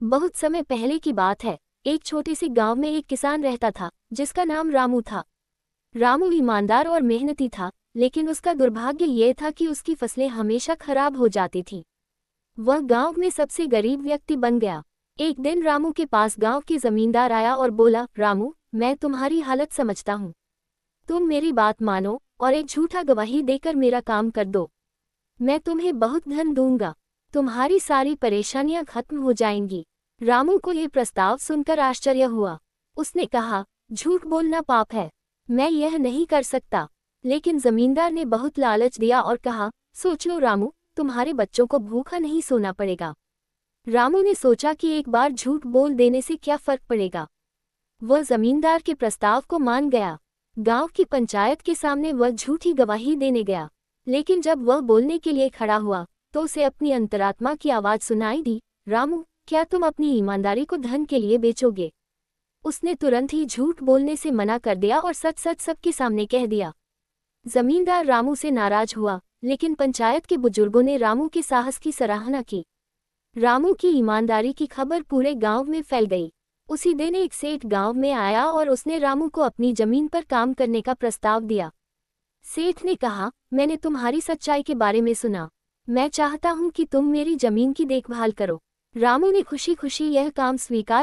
बहुत समय पहले की बात है। एक छोटे से गांव में एक किसान रहता था जिसका नाम रामू था। रामू ईमानदार और मेहनती था, लेकिन उसका दुर्भाग्य ये था कि उसकी फसलें हमेशा खराब हो जाती थीं। वह गांव में सबसे गरीब व्यक्ति बन गया। एक दिन रामू के पास गांव के जमींदार आया और बोला, रामू, मैं तुम्हारी हालत समझता हूँ। तुम मेरी बात मानो और एक झूठा गवाही देकर मेरा काम कर दो। मैं तुम्हें बहुत धन दूंगा। तुम्हारी सारी परेशानियां खत्म हो जाएंगी। रामू को यह प्रस्ताव सुनकर आश्चर्य हुआ। उसने कहा, झूठ बोलना पाप है, मैं यह नहीं कर सकता। लेकिन जमींदार ने बहुत लालच दिया और कहा, सोच लो रामू, तुम्हारे बच्चों को भूखा नहीं सोना पड़ेगा। रामू ने सोचा कि एक बार झूठ बोल देने से क्या फर्क पड़ेगा। वह जमींदार के प्रस्ताव को मान गया। गांव की पंचायत के सामने वह झूठी गवाही देने गया। लेकिन जब वह बोलने के लिए खड़ा हुआ तो उसे अपनी अंतरात्मा की आवाज सुनाई दी, रामू, क्या तुम अपनी ईमानदारी को धन के लिए बेचोगे? उसने तुरंत ही झूठ बोलने से मना कर दिया और सच सच सबके सामने कह दिया। जमींदार रामू से नाराज हुआ, लेकिन पंचायत के बुजुर्गों ने रामू के साहस की सराहना की। रामू की ईमानदारी की खबर पूरे गांव में फैल गई। उसी दिन एक सेठ गांव में आया और उसने रामू को अपनी जमीन पर काम करने का प्रस्ताव दिया। सेठ ने कहा, मैंने तुम्हारी सच्चाई के बारे में सुना। मैं चाहता हूं कि तुम मेरी जमीन की देखभाल करो। रामू ने खुशी खुशी यह काम स्वीकार